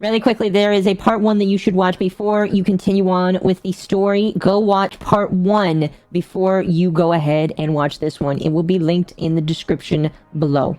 Really quickly, there is a part 1 that you should watch before you continue on with the story. Go watch part 1 before you go ahead and watch this one. It will be linked in the description below.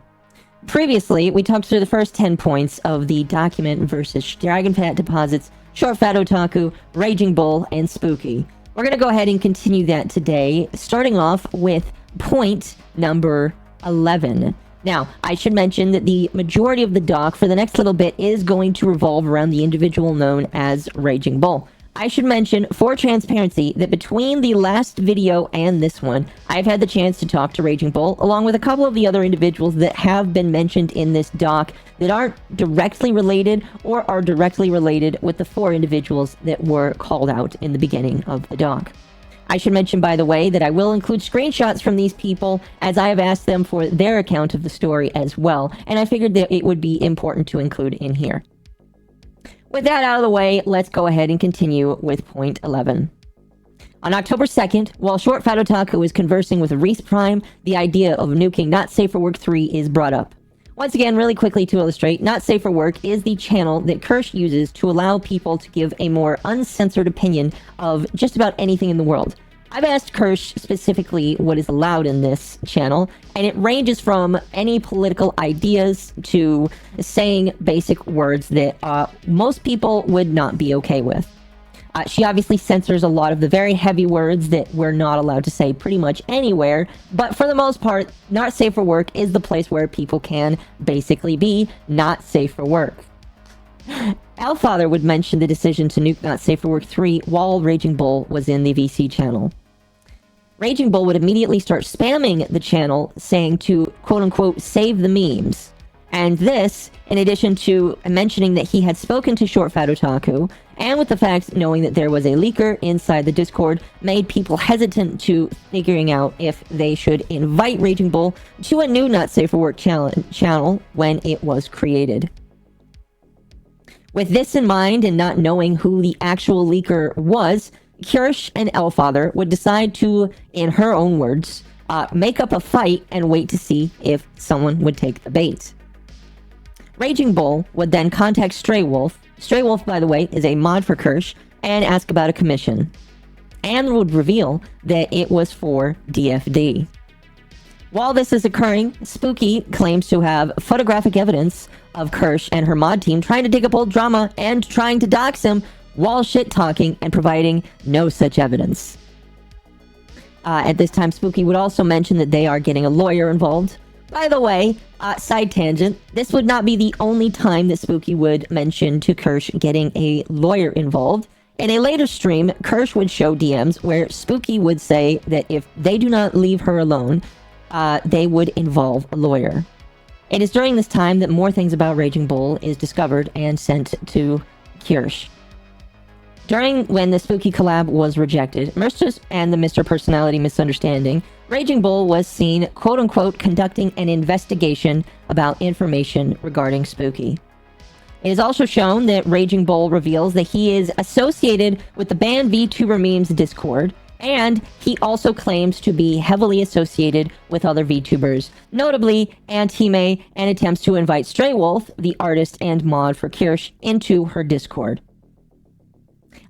Previously, we talked through the first 10 points of the document versus Dragon Fat Deposits, Short Fat Otaku, Raging Bull, and Spooki. We're going to go ahead and continue that today, starting off with point number 11. Now, I should mention that the majority of the doc for the next little bit is going to revolve around the individual known as Raging Bull. I should mention, for transparency, that between the last video and this one, I've had the chance to talk to Raging Bull, along with a couple of the other individuals that have been mentioned in this doc that aren't directly related or are directly related with the 4 individuals that were called out in the beginning of the doc. I should mention, by the way, that I will include screenshots from these people as I have asked them for their account of the story as well, and I figured that it would be important to include in here. With that out of the way, let's go ahead and continue with point 11. On October 2nd, while Short Fat Otaku is conversing with Reese Prime, the idea of nuking Not Safe for Work 3 is brought up. Once again, really quickly to illustrate, Not Safe for Work is the channel that Kirsche uses to allow people to give a more uncensored opinion of just about anything in the world. I've asked Kirsche specifically what is allowed in this channel, and it ranges from any political ideas to saying basic words that most people would not be okay with. She obviously censors a lot of the very heavy words that we're not allowed to say pretty much anywhere, but for the most part, Not Safe for Work is the place where people can basically be not safe for work. Alfather would mention the decision to nuke Not Safe for Work 3 while Raging Bull was in the VC channel. Raging Bull would immediately start spamming the channel, saying to quote-unquote save the memes. And this, in addition to mentioning that he had spoken to Short Fat Otaku, and with the fact knowing that there was a leaker inside the Discord, made people hesitant to figuring out if they should invite Raging Bull to a new Not Safe for Work channel when it was created. With this in mind, and not knowing who the actual leaker was, Kirsche and Elfather would decide to, in her own words, make up a fight and wait to see if someone would take the bait. Raging Bull would then contact Stray Wolf. Stray Wolf, by the way, is a mod for Kirsche, and ask about a commission. And would reveal that it was for DFD. While this is occurring, Spooki claims to have photographic evidence of Kirsche and her mod team trying to dig up old drama and trying to dox him while shit-talking and providing no such evidence. At this time, Spooki would also mention that they are getting a lawyer involved. By the way, side tangent, this would not be the only time that Spooki would mention to Kirsche getting a lawyer involved. In a later stream, Kirsche would show DMs where Spooki would say that if they do not leave her alone, they would involve a lawyer. It is during this time that more things about Raging Bull is discovered and sent to Kirsche. During when the Spooki collab was rejected, and the Mr. Personality misunderstanding, Raging Bull was seen, quote-unquote, conducting an investigation about information regarding Spooki. It is also shown that Raging Bull reveals that he is associated with the banned VTuber memes Discord, and he also claims to be heavily associated with other VTubers, notably Antime, and attempts to invite Stray Wolf, the artist and mod for Kirsche, into her Discord.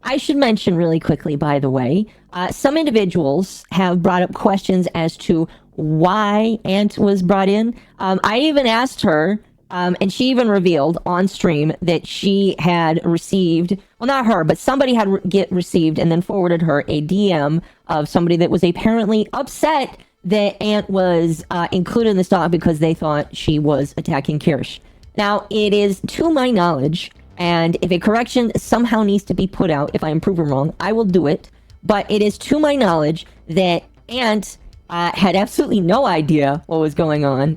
I should mention really quickly, by the way, some individuals have brought up questions as to why Ant was brought in. I even asked her, and she even revealed on stream that she had received, well, not her, but somebody had received and then forwarded her a DM of somebody that was apparently upset that Ant was included in this doc because they thought she was attacking Kirsche. Now, it is to my knowledge, and if a correction somehow needs to be put out, if I am proven wrong, I will do it. But it is to my knowledge that Ant had absolutely no idea what was going on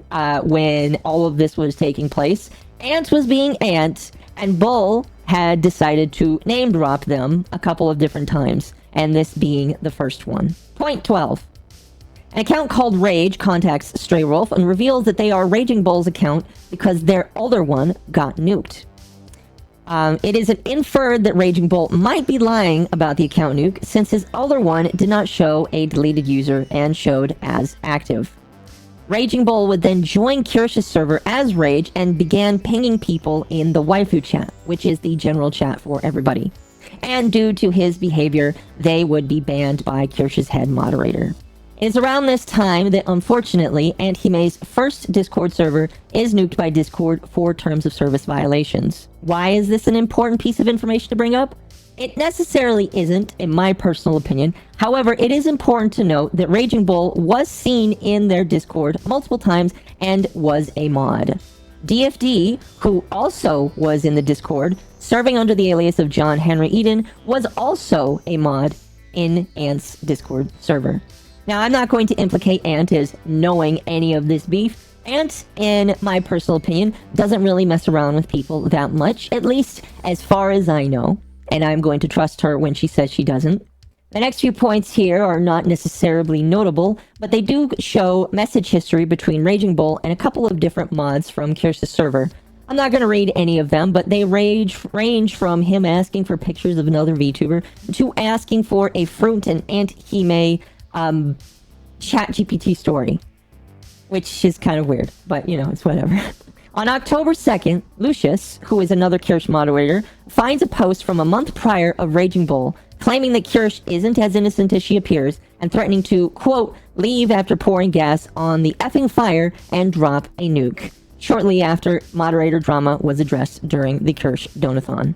when all of this was taking place. Ant was being Ant, and Bull had decided to name drop them a couple of different times, and this being the first one. Point 12. An account called Rage contacts Stray Wolf and reveals that they are Raging Bull's account because their older one got nuked. It is inferred that Raging Bull might be lying about the account nuke since his older one did not show a deleted user and showed as active. Raging Bull would then join Kirsche's server as Rage and began pinging people in the waifu chat, which is the general chat for everybody. And due to his behavior, they would be banned by Kirsche's head moderator. It is around this time that, unfortunately, Antihime's first Discord server is nuked by Discord for terms of service violations. Why is this an important piece of information to bring up? It necessarily isn't, in my personal opinion. However, it is important to note that Raging Bull was seen in their Discord multiple times and was a mod. DFD, who also was in the Discord, serving under the alias of John Henry Eden, was also a mod in Ant's Discord server. Now, I'm not going to implicate Ant as knowing any of this beef. Ant, in my personal opinion, doesn't really mess around with people that much, at least as far as I know, and I'm going to trust her when she says she doesn't. The next few points here are not necessarily notable, but they do show message history between Raging Bull and a couple of different mods from Kirsche's server. I'm not going to read any of them, but they range from him asking for pictures of another VTuber to asking for a Fruit and Antihime ChatGPT story, which is kind of weird, but you know, it's whatever. On October 2nd, Lucius, who is another Kirsch moderator, finds a post from a month prior of Raging Bull claiming that Kirsch isn't as innocent as she appears and threatening to, quote, leave after pouring gas on the effing fire and drop a nuke. Shortly after, moderator drama was addressed during the Kirsch Donathon.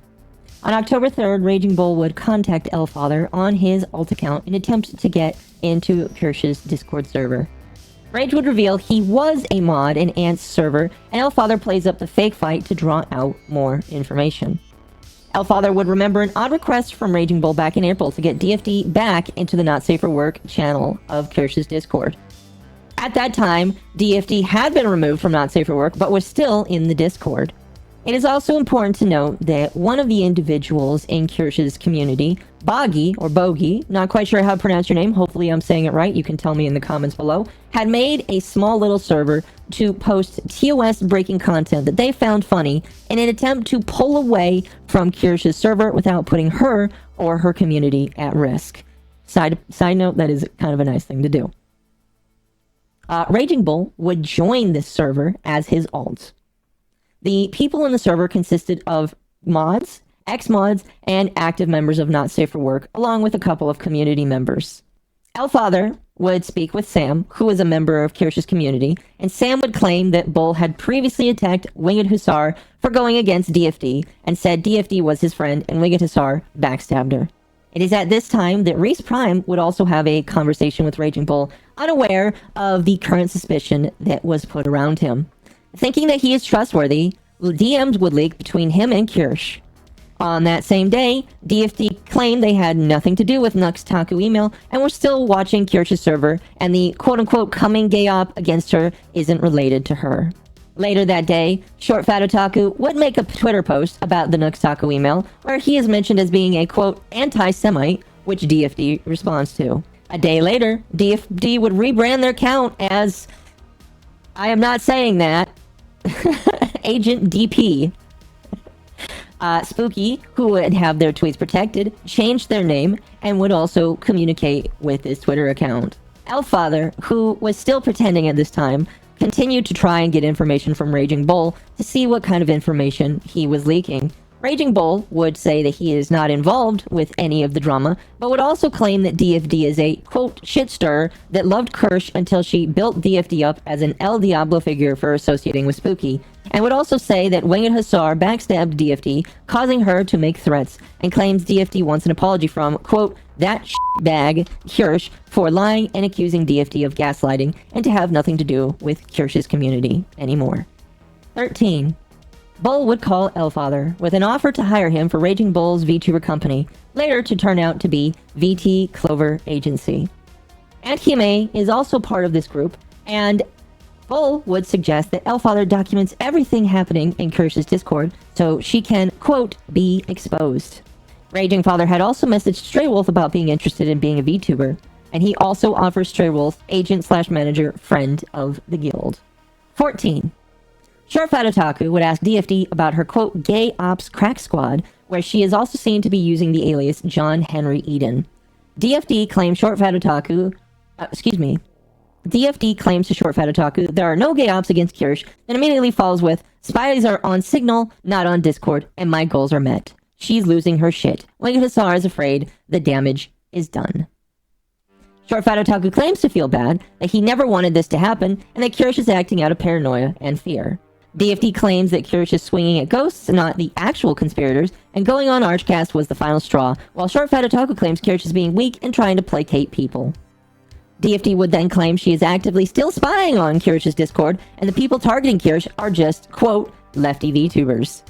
On October 3rd, Raging Bull would contact Elfather on his alt account in an attempt to get into Kirsch's Discord server. Rage would reveal he was a mod in Ant's server, and Elfather plays up the fake fight to draw out more information. Elfather would remember an odd request from Raging Bull back in April to get DFD back into the Not Safe for Work channel of Kirsch's Discord. At that time, DFD had been removed from Not Safe for Work, but was still in the Discord. It is also important to note that one of the individuals in Kirsch's community, Boggy, or Bogey, not quite sure how to pronounce your name, hopefully I'm saying it right, you can tell me in the comments below, had made a small little server to post TOS breaking content that they found funny in an attempt to pull away from Kirsch's server without putting her or her community at risk. Side note, that is kind of a nice thing to do. Raging Bull would join this server as his alt. The people in the server consisted of mods, ex-mods, and active members of Not Safe for Work, along with a couple of community members. Elfather would speak with Sam, who was a member of Kirsch's community, and Sam would claim that Bull had previously attacked Winged Hussar for going against DFD, and said DFD was his friend, and Winged Hussar backstabbed her. It is at this time that Reese Prime would also have a conversation with Raging Bull, unaware of the current suspicion that was put around him. Thinking that he is trustworthy, DMs would leak between him and Kirsch. On that same day, DFD claimed they had nothing to do with Nux Taku email and were still watching Kirsch's server, and the quote-unquote coming gay op against her isn't related to her. Later that day, Short Fat Otaku would make a Twitter post about the Nux Taku email, where he is mentioned as being a quote anti-Semite, which DFD responds to. A day later, DFD would rebrand their account as, I am not saying that, Agent DP. Spooki, who would have their tweets protected, changed their name and would also communicate with his Twitter account. Elfather, who was still pretending at this time, continued to try and get information from Raging Bull to see what kind of information he was leaking. Raging Bull would say that he is not involved with any of the drama, but would also claim that DFD is a, quote, shitstirrer that loved Kirsch until she built DFD up as an El Diablo figure for associating with Spooki, and would also say that Winged Hussar backstabbed DFD, causing her to make threats, and claims DFD wants an apology from, quote, that shitbag Kirsch for lying and accusing DFD of gaslighting, and to have nothing to do with Kirsch's community anymore. 13. Bull would call Elfather with an offer to hire him for Raging Bull's VTuber company, later to turn out to be VT Clover Agency. Antihime is also part of this group, and Bull would suggest that Elfather documents everything happening in Kirsch's Discord so she can, quote, be exposed. Raging Father had also messaged Stray Wolf about being interested in being a VTuber, and he also offers Stray Wolf agent/manager friend of the guild. 14. Short Fat Otaku would ask DFD about her, quote, gay ops crack squad, where she is also seen to be using the alias John Henry Eden. DFD claims DFD claims to Short Fat Otaku there are no gay ops against Kirsche, then immediately follows with, spies are on Signal, not on Discord, and my goals are met. She's losing her shit. Winged Hussar is afraid the damage is done. Short Fat Otaku claims to feel bad, that he never wanted this to happen, and that Kirsche is acting out of paranoia and fear. DFD claims that Kirsche is swinging at ghosts, not the actual conspirators, and going on Archcast was the final straw, while Short Fat Otaku claims Kirsche is being weak and trying to placate people. DFD would then claim she is actively still spying on Kirsche's Discord, and the people targeting Kirsche are just, quote, lefty VTubers.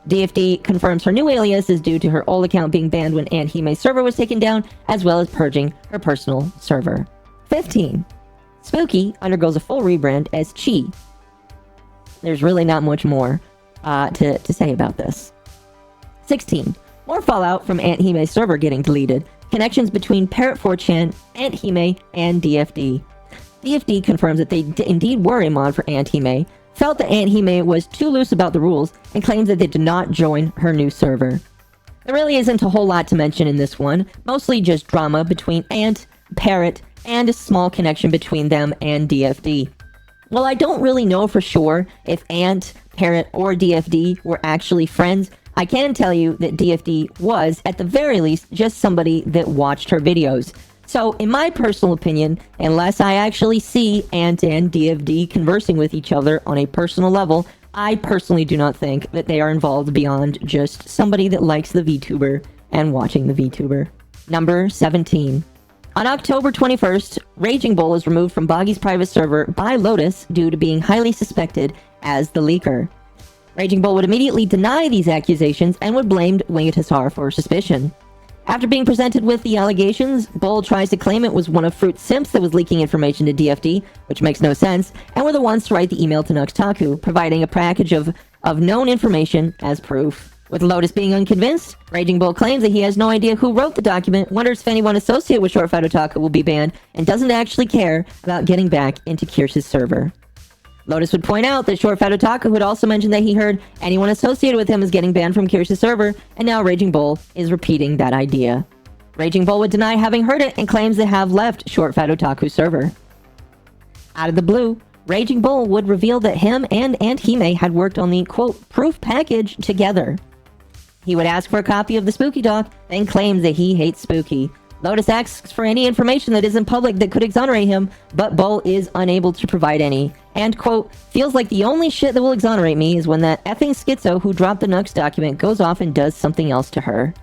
DFD confirms her new alias is due to her old account being banned when Aunt Hime's server was taken down, as well as purging her personal server. 15. Spooki undergoes a full rebrand as Chi. There's really not much more to say about this. 16. More fallout from Aunt Hime's server getting deleted. Connections between Parrot 4chan, Aunt Hime, and DFD. DFD confirms that they indeed were a mod for Aunt Hime, felt that Aunt Hime was too loose about the rules, and claims that they did not join her new server. There really isn't a whole lot to mention in this one, mostly just drama between Aunt, Parrot, and a small connection between them and DFD. While I don't really know for sure if Aunt, Parrot, or DFD were actually friends, I can tell you that DFD was, at the very least, just somebody that watched her videos. So, in my personal opinion, unless I actually see Aunt and DFD conversing with each other on a personal level, I personally do not think that they are involved beyond just somebody that likes the VTuber and watching the VTuber. Number 17. On October 21st, Raging Bull is removed from Boggy's private server by Lotus due to being highly suspected as the leaker. Raging Bull would immediately deny these accusations and would blame Winged Hussar for suspicion. After being presented with the allegations, Bull tries to claim it was one of Fruit's simps that was leaking information to DFD, which makes no sense, and were the ones to write the email to Nuxtaku, providing a package of known information as proof. With Lotus being unconvinced, Raging Bull claims that he has no idea who wrote the document, wonders if anyone associated with Short Fat Otaku will be banned, and doesn't actually care about getting back into Kirsche's server. Lotus would point out that Short Fat Otaku would also mention that he heard anyone associated with him is getting banned from Kirsche's server, and now Raging Bull is repeating that idea. Raging Bull would deny having heard it and claims to have left Short Fat Otaku's server. Out of the blue, Raging Bull would reveal that him and Aunt Hime had worked on the, quote, proof package together. He would ask for a copy of the Spooki doc, then claims that he hates Spooki. Lotus asks for any information that isn't public that could exonerate him, but Bull is unable to provide any. And, quote, feels like the only shit that will exonerate me is when that effing schizo who dropped the Nux document goes off and does something else to her.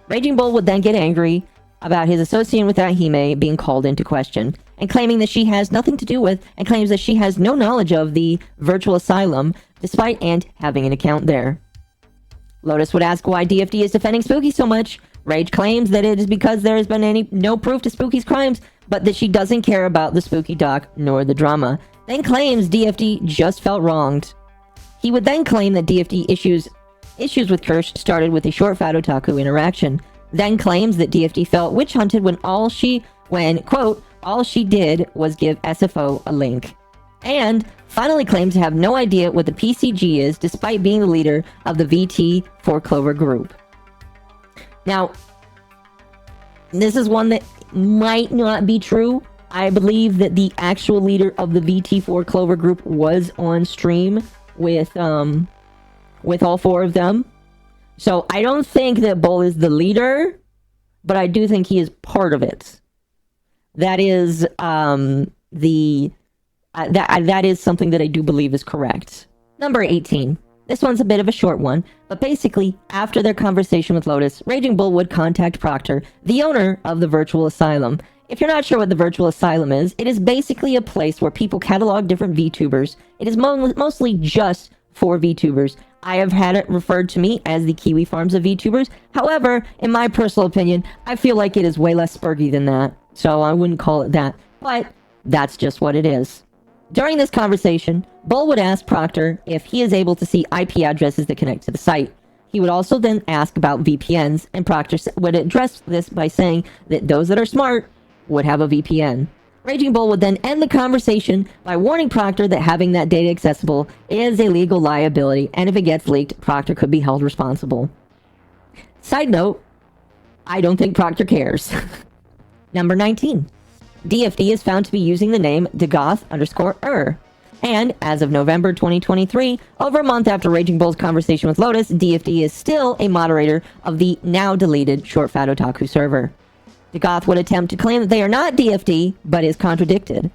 Raging Bull would then get angry about his association with Aunt Hime being called into question, and claiming that she has nothing to do with, and claims that she has no knowledge of the virtual asylum, despite Aunt having an account there. Lotus would ask why DFD is defending Spooki so much. Rage claims that it is because there has been no proof to Spooki's crimes, but that she doesn't care about the Spooki doc nor the drama. Then claims DFD just felt wronged. He would then claim that DFD issues with Kirsche started with a Short Fat Otaku interaction. Then claims that DFD felt witch hunted when quote, all she did was give SFO a link. And finally claims to have no idea what the PCG is, despite being the leader of the VT4 Clover group. Now, this is one that might not be true. I believe that the actual leader of the VT4 Clover group was on stream with all four of them. So I don't think that Bull is the leader, but I do think he is part of it. That is that is something that I do believe is correct. Number 18. This one's a bit of a short one, but basically, after their conversation with Lotus, Raging Bull would contact Proctor, the owner of the Virtual Asylum. If you're not sure what the Virtual Asylum is, it is basically a place where people catalog different VTubers. It is mostly just for VTubers. I have had it referred to me as the Kiwi Farms of VTubers. However, in my personal opinion, I feel like it is way less spurgy than that, so I wouldn't call it that. But that's just what it is. During this conversation, Bull would ask Proctor if he is able to see IP addresses that connect to the site. He would also then ask about VPNs, and Proctor would address this by saying that those that are smart would have a VPN. Raging Bull would then end the conversation by warning Proctor that having that data accessible is a legal liability, and if it gets leaked, Proctor could be held responsible. Side note, I don't think Proctor cares. Number 19. DFD is found to be using the name Dagoth_er. And as of November 2023, over a month after Raging Bull's conversation with Lotus, DFD is still a moderator of the now deleted Short Fat Otaku server. Dagoth would attempt to claim that they are not DFD, but is contradicted.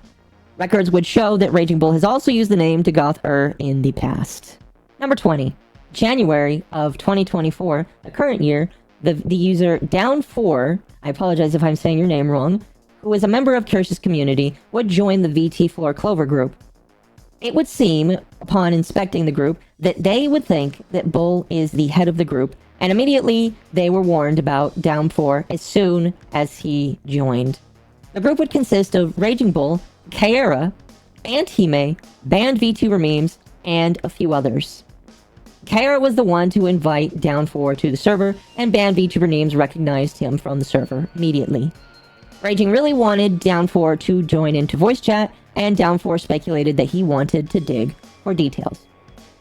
Records would show that Raging Bull has also used the name Dagoth in the past. Number 20. January of 2024, the current year, the user Down4, I apologize if I'm saying your name wrong, who is a member of Kirsche's community, would join the VT Floor Clover group. It would seem, upon inspecting the group, that they would think that Bull is the head of the group, and immediately they were warned about Down4 as soon as he joined. The group would consist of Raging Bull, Kaera, Antime, banned VTuber memes, and a few others. Kaera was the one to invite Down4 to the server, and banned VTuber names recognized him from the server immediately. Raging really wanted Down4 to join into voice chat, and Down4 speculated that he wanted to dig for details.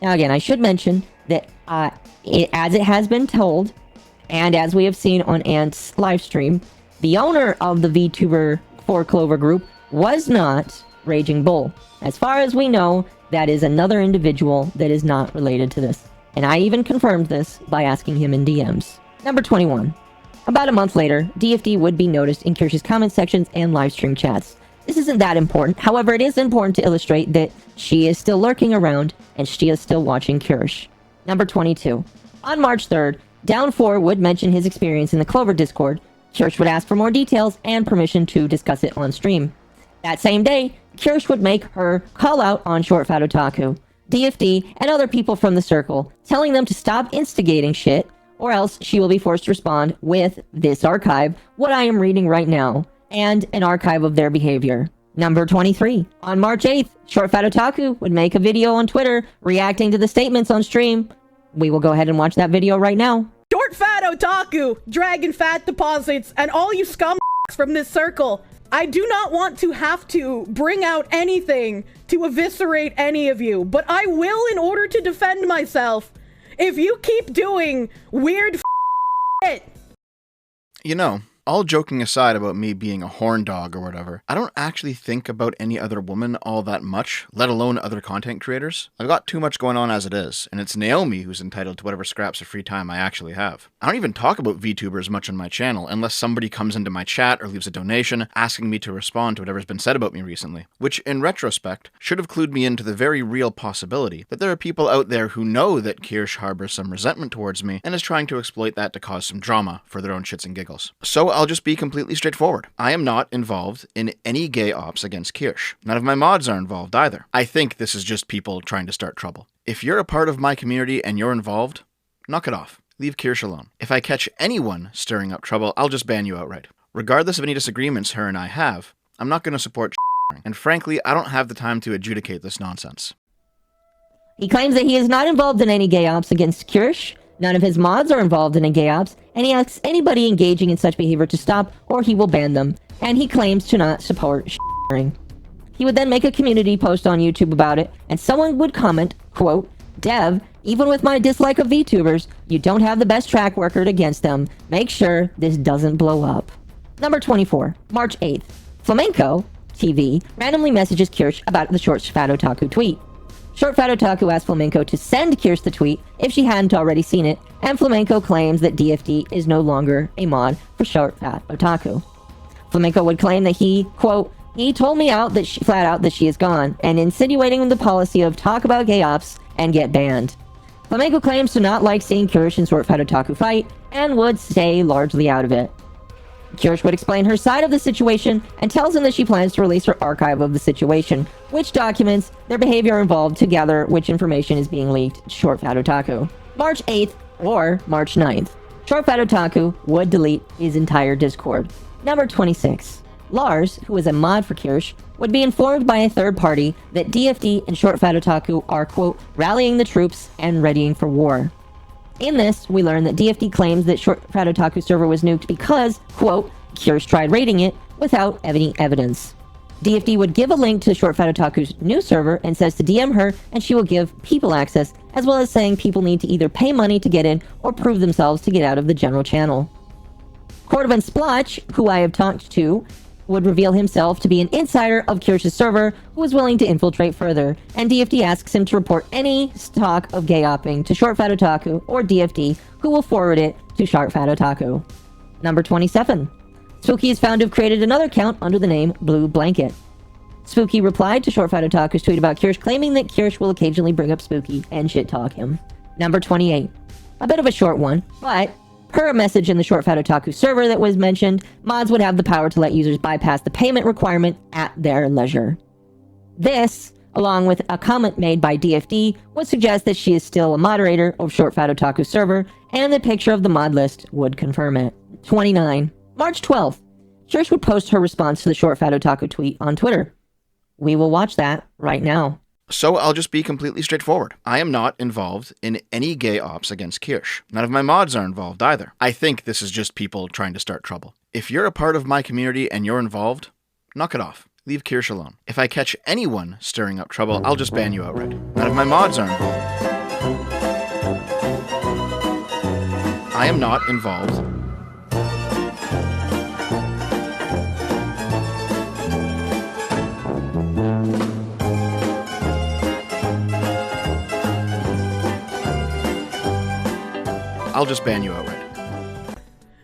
Now again, I should mention that as it has been told, and as we have seen on Ant's livestream, the owner of the VTuber 4 Clover group was not Raging Bull. As far as we know, that is another individual that is not related to this. And I even confirmed this by asking him in DMs. Number 21. About a month later, DFD would be noticed in Kirsche's comment sections and livestream chats. This isn't that important, however it is important to illustrate that she is still lurking around and she is still watching Kirsche. Number 22. On March 3rd, Down4 would mention his experience in the Clover Discord. Kirsche would ask for more details and permission to discuss it on stream. That same day, Kirsche would make her call out on Short Fat Otaku, DFD, and other people from the circle, telling them to stop instigating shit, or else she will be forced to respond with this archive, what I am reading right now, and an archive of their behavior. Number 23. On March 8th, Short Fat Otaku would make a video on Twitter reacting to the statements on stream. We will go ahead and watch that video right now. Short Fat Otaku, Dragon Fat Deposits, and all you scum from this circle. I do not want to have to bring out anything to eviscerate any of you, but I will in order to defend myself if you keep doing weird shit. You know, all joking aside about me being a horn dog or whatever, I don't actually think about any other woman all that much, let alone other content creators. I've got too much going on as it is, and it's Naomi who's entitled to whatever scraps of free time I actually have. I don't even talk about VTubers much on my channel unless somebody comes into my chat or leaves a donation asking me to respond to whatever's been said about me recently, which in retrospect should have clued me into the very real possibility that there are people out there who know that Kirsche harbors some resentment towards me and is trying to exploit that to cause some drama for their own shits and giggles. So I'll just be completely straightforward. I am not involved in any gay ops against Kirsche. None of my mods are involved either. I think this is just people trying to start trouble. If you're a part of my community and you're involved, knock it off. Leave Kirsche alone. If I catch anyone stirring up trouble, I'll just ban you outright. Regardless of any disagreements her and I have, I'm not going to support and frankly, I don't have the time to adjudicate this nonsense. He claims that he is not involved in any gay ops against Kirsche. None of his mods are involved in gay ops, and he asks anybody engaging in such behavior to stop or he will ban them, and he claims to not support sharing. He would then make a community post on YouTube about it, and someone would comment, quote, "Dev, even with my dislike of VTubers, you don't have the best track record against them. Make sure this doesn't blow up." Number 24, March 8th. Flamenco TV randomly messages Kirsche about the Short Fat Otaku tweet. Short Fat Otaku asked Flamenco to send Kirsche the tweet if she hadn't already seen it, and Flamenco claims that DFD is no longer a mod for Short Fat Otaku. Flamenco would claim that he, quote, "He told me out that flat out that she is gone, and insinuating the policy of talk about gay ops and get banned." Flamenco claims to not like seeing Kirsche and Short Fat Otaku fight, and would stay largely out of it. Kirsche would explain her side of the situation and tells him that she plans to release her archive of the situation, which documents their behavior involved to gather which information is being leaked to Short Fat Otaku. March 8th or March 9th, Short Fat Otaku would delete his entire Discord. Number 26. Lars, who is a mod for Kirsche, would be informed by a third party that DFD and Short Fat Otaku are, quote, rallying the troops and readying for war. In this, we learn that DFD claims that Short Fat Otaku server was nuked because, quote, Kirsche tried raiding it without any evidence. DFD would give a link to Short Fat Otaku's new server and says to DM her and she will give people access, as well as saying people need to either pay money to get in or prove themselves to get out of the general channel. Cordovan Splotch, who I have talked to, would reveal himself to be an insider of Kirsche's server who was willing to infiltrate further, and DFD asks him to report any talk of gay opping to Short Fat Otaku or DFD, who will forward it to Short Fat Otaku. Number 27. Spooki is found to have created another account under the name Blue Blanket. Spooki replied to Short Fat Otaku's tweet about Kirsche, claiming that Kirsche will occasionally bring up Spooki and shit-talk him. Number 28. A bit of a short one, but per a message in the Short Fat Otaku server that was mentioned, mods would have the power to let users bypass the payment requirement at their leisure. This, along with a comment made by DFD, would suggest that she is still a moderator of Short Fat Otaku server, and the picture of the mod list would confirm it. 29. March 12th. Kirsche would post her response to the Short Fat Otaku tweet on Twitter. We will watch that right now. So I'll just be completely straightforward. I am not involved in any gay ops against Kirsche. None of my mods are involved either. I think this is just people trying to start trouble. If you're a part of my community and you're involved, knock it off. Leave Kirsche alone. If I catch anyone stirring up trouble, I'll just ban you outright. None of my mods are involved. I am not involved. I'll just ban you outright.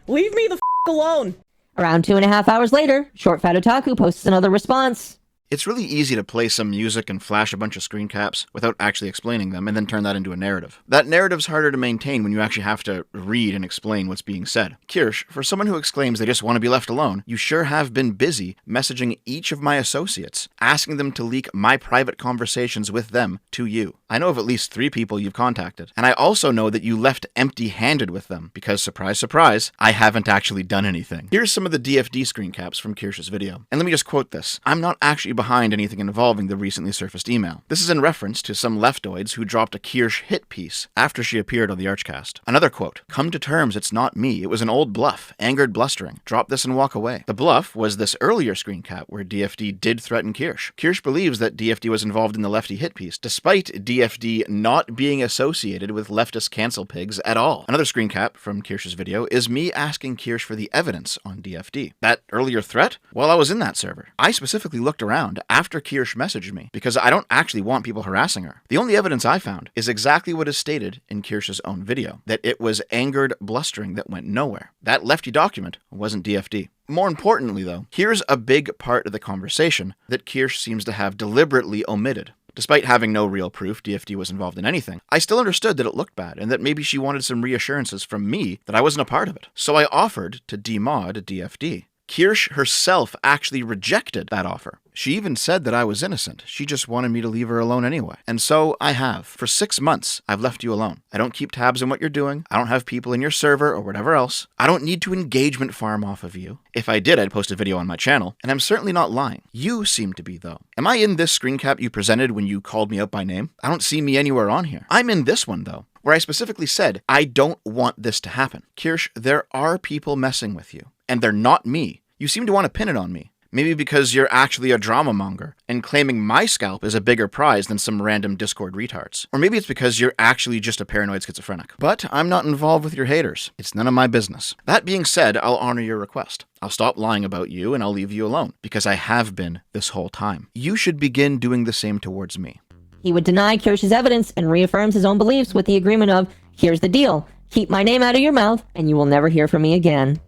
Leave me the f*** alone. Around 2.5 hours later, Short Fat Otaku posts another response. It's really easy to play some music and flash a bunch of screen caps without actually explaining them and then turn that into a narrative. That narrative's harder to maintain when you actually have to read and explain what's being said. Kirsche, for someone who exclaims they just want to be left alone, you sure have been busy messaging each of my associates, asking them to leak my private conversations with them to you. I know of at least 3 people you've contacted, and I also know that you left empty-handed with them, because surprise, surprise, I haven't actually done anything. Here's some of the DFD screen caps from Kirsche's video. And let me just quote this. I'm not actually behind anything involving the recently surfaced email. This is in reference to some leftoids who dropped a Kirsche hit piece after she appeared on the Archcast. Another quote, "Come to terms, it's not me, it was an old bluff, angered blustering. Drop this and walk away." The bluff was this earlier screen cap where DFD did threaten Kirsche. Kirsche believes that DFD was involved in the lefty hit piece, despite DFD not being associated with leftist cancel pigs at all. Another screen cap from Kirsche's video is me asking Kirsche for the evidence on DFD. That earlier threat? Well, I was in that server. I specifically looked around after Kirsche messaged me, because I don't actually want people harassing her. The only evidence I found is exactly what is stated in Kirsche's own video, that it was angered blustering that went nowhere. That lefty document wasn't DFD. More importantly, though, here's a big part of the conversation that Kirsche seems to have deliberately omitted. Despite having no real proof DFD was involved in anything, I still understood that it looked bad, and that maybe she wanted some reassurances from me that I wasn't a part of it. So I offered to demod DFD. Kirsche herself actually rejected that offer. She even said that I was innocent. She just wanted me to leave her alone anyway. And so I have. For 6 months, I've left you alone. I don't keep tabs on what you're doing. I don't have people in your server or whatever else. I don't need to engagement farm off of you. If I did, I'd post a video on my channel. And I'm certainly not lying. You seem to be, though. Am I in this screen cap you presented when you called me out by name? I don't see me anywhere on here. I'm in this one, though, where I specifically said, I don't want this to happen. Kirsche, there are people messing with you. And they're not me. You seem to want to pin it on me. Maybe because you're actually a drama monger and claiming my scalp is a bigger prize than some random Discord retards. Or maybe it's because you're actually just a paranoid schizophrenic. But I'm not involved with your haters. It's none of my business. That being said, I'll honor your request. I'll stop lying about you and I'll leave you alone, because I have been this whole time. You should begin doing the same towards me. He would deny Kirsche's evidence and reaffirms his own beliefs with the agreement of, here's the deal, keep my name out of your mouth and you will never hear from me again.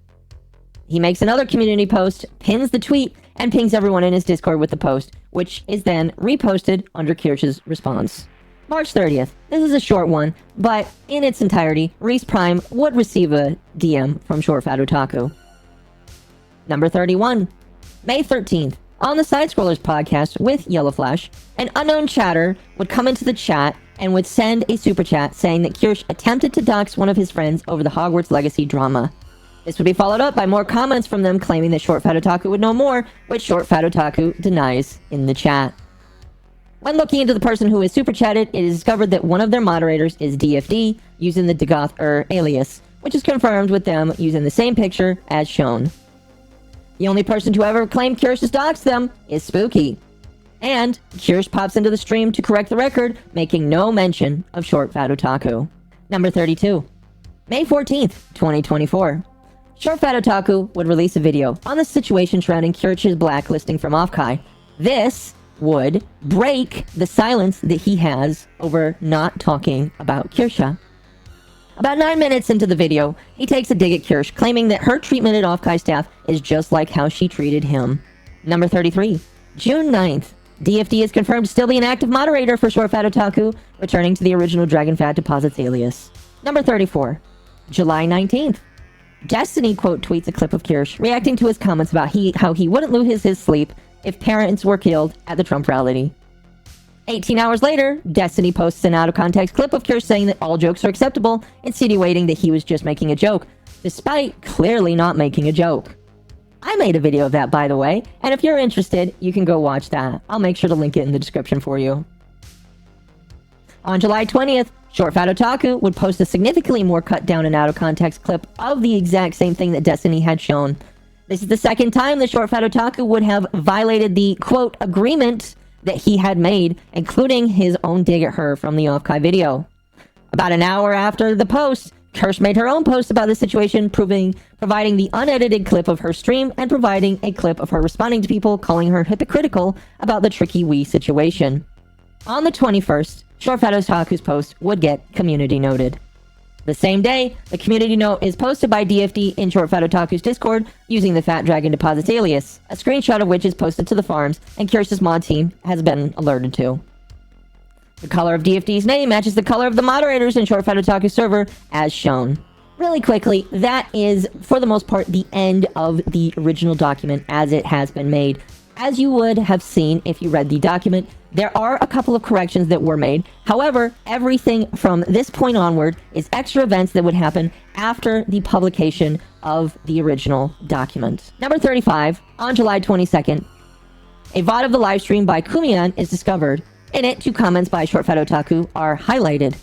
He makes another community post, pins the tweet, and pings everyone in his Discord with the post, which is then reposted under Kirsche's response. March 30th. This is a short one, but in its entirety, Reese Prime would receive a DM from Short Fat Otaku. Number 31. May 13th. On the Side Scrollers podcast with Yellow Flash, an unknown chatter would come into the chat and would send a super chat saying that Kirsche attempted to dox one of his friends over the Hogwarts Legacy drama. This would be followed up by more comments from them claiming that Short Fat Otaku would know more, which Short Fat Otaku denies in the chat. When looking into the person who is super chatted, it is discovered that one of their moderators is DFD, using the Dagoth alias, which is confirmed with them using the same picture as shown. The only person to ever claim Kirsche has doxed them is Spooki. And Kirsche pops into the stream to correct the record, making no mention of Short Fat Otaku. Number 32. May 14th, 2024. Short Fat Otaku would release a video on the situation surrounding Kirsch's blacklisting from Offkai. This would break the silence that he has over not talking about Kirsche. About 9 minutes into the video, he takes a dig at Kirsche, claiming that her treatment at Offkai staff is just like how she treated him. Number 33. June 9th. DFD is confirmed to still be an active moderator for Short Fat Otaku, returning to the original Dragon Fat Deposits alias. Number 34. July 19th. Destiny quote tweets a clip of Kirsche reacting to his comments about how he wouldn't lose his sleep if parents were killed at the Trump rally. 18 hours later, Destiny posts an out-of-context clip of Kirsche saying that all jokes are acceptable, insinuating that he was just making a joke, despite clearly not making a joke. I made a video of that, by the way, and if you're interested, you can go watch that. I'll make sure to link it in the description for you. On July 20th, Short Fat Otaku would post a significantly more cut down and out-of-context clip of the exact same thing that Destiny had shown. This is the second time that Short Fat Otaku would have violated the, quote, agreement that he had made, including his own dig at her from the Offkai video. About an hour after the post, Kirsche made her own post about the situation, providing the unedited clip of her stream and providing a clip of her responding to people calling her hypocritical about the tricky Wii situation. On the 21st, Short Fat Otaku's post would get community noted. The same day, the community note is posted by DFD in Short Fat Otaku's Discord using the Fat Dragon Deposits alias, a screenshot of which is posted to the forums and Kirsche's mod team has been alerted to. The color of DFD's name matches the color of the moderators in Short Fat Otaku's server as shown. Really quickly, that is, for the most part, the end of the original document as it has been made. As you would have seen if you read the document, there are a couple of corrections that were made. However, everything from this point onward is extra events that would happen after the publication of the original document. Number 35, on July 22nd, a VOD of the livestream by Kumian is discovered. In it, 2 comments by Short Fat Otaku are highlighted.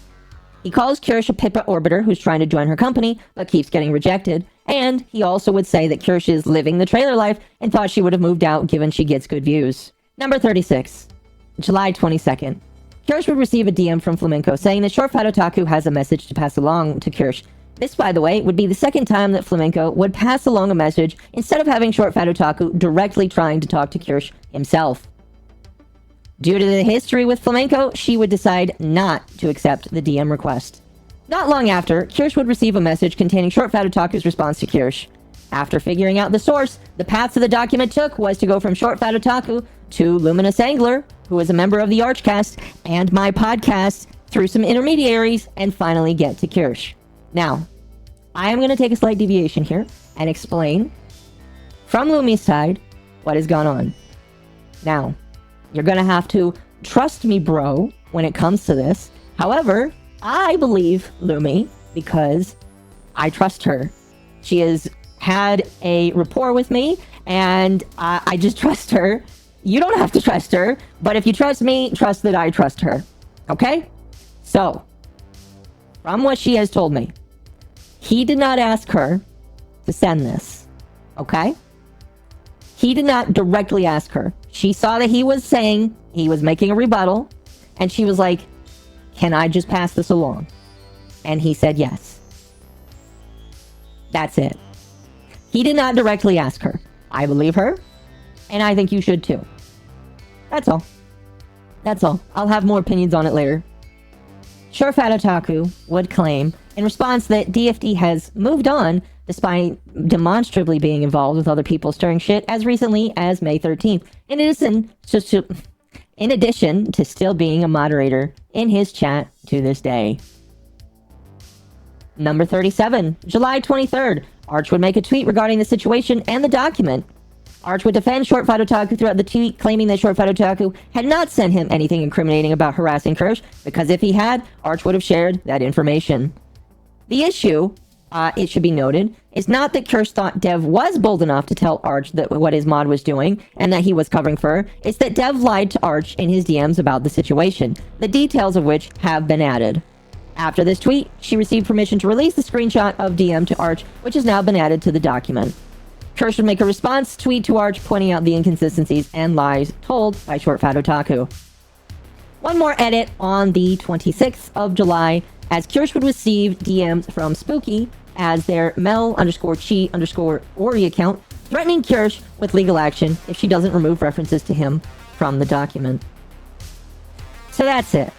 He calls Kirsche a Pippa orbiter who's trying to join her company, but keeps getting rejected. And he also would say that Kirsche is living the trailer life and thought she would have moved out given she gets good views. Number 36. July 22nd. Kirsche would receive a DM from Flamenco saying that Short Fat Otaku has a message to pass along to Kirsche. This, by the way, would be the second time that Flamenco would pass along a message instead of having Short Fat Otaku directly trying to talk to Kirsche himself. Due to the history with Flamenco, she would decide not to accept the DM request. Not long after, Kirsche would receive a message containing Short Fat Otaku's response to Kirsche. After figuring out the source, the path to the document took was to go from Short Fat Otaku to LuminousAngler, who is a member of the Archcast, and my podcast, through some intermediaries, and finally get to Kirsche. Now, I am going to take a slight deviation here and explain from Lumi's side what has gone on. Now, you're going to have to trust me, bro, when it comes to this. However, I believe Lumi because I trust her. She has had a rapport with me, and I just trust her. You don't have to trust her, but if you trust me, trust that I trust her. Okay? So, from what she has told me, he did not ask her to send this. Okay? He did not directly ask her. She saw that he was saying he was making a rebuttal, and she was like, can I just pass this along? And he said yes. That's it. He did not directly ask her. I believe her, and I think you should too. That's all. That's all. I'll have more opinions on it later. Short Fat Otaku would claim in response that DFD has moved on despite demonstrably being involved with other people stirring shit as recently as May 13th. In addition to still being a moderator in his chat to this day. Number 37, July 23rd. Arch would make a tweet regarding the situation and the document. Arch would defend Short Fat Otaku throughout the tweet, claiming that Short Fat Otaku had not sent him anything incriminating about harassing Kirsche, because if he had, Arch would have shared that information. The issue, it should be noted, is not that Kirsche thought Dev was bold enough to tell Arch that what his mod was doing and that he was covering for her. It's that Dev lied to Arch in his DMs about the situation, the details of which have been added. After this tweet, she received permission to release the screenshot of DM to Arch, which has now been added to the document. Kirsche would make a response tweet to Arch pointing out the inconsistencies and lies told by Short Fat Otaku. One more edit on the 26th of July, as Kirsche would receive DMs from Spooki as their Mel_Chi_Ori account, threatening Kirsche with legal action if she doesn't remove references to him from the document. So that's it.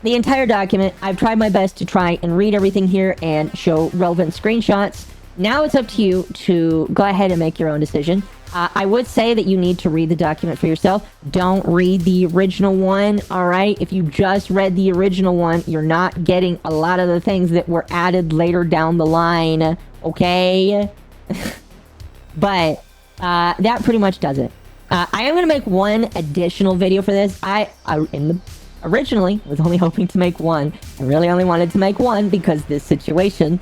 The entire document. I've tried my best to try and read everything here and show relevant screenshots. Now it's up to you to go ahead and make your own decision. I would say that you need to read the document for yourself. Don't read the original one, alright? If you just read the original one, you're not getting a lot of the things that were added later down the line, okay? But that pretty much does it. I am going to make one additional video for this. Originally was only hoping to make one. I really only wanted to make one because this situation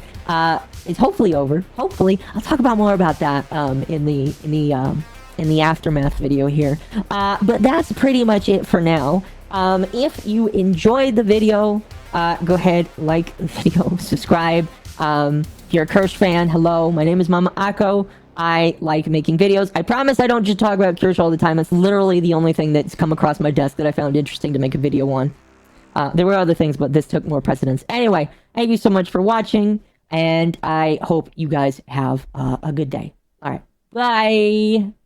is hopefully over. Hopefully, I'll talk about more about that in the aftermath video here. But that's pretty much it for now. If you enjoyed the video, go ahead, like the video, subscribe. If you're a Kirsche fan, hello, my name is MommaOcco. I like making videos. I promise I don't just talk about Kirsche all the time. It's literally the only thing that's come across my desk that I found interesting to make a video on. There were other things, but this took more precedence. Anyway, thank you so much for watching, and I hope you guys have a good day. All right, bye!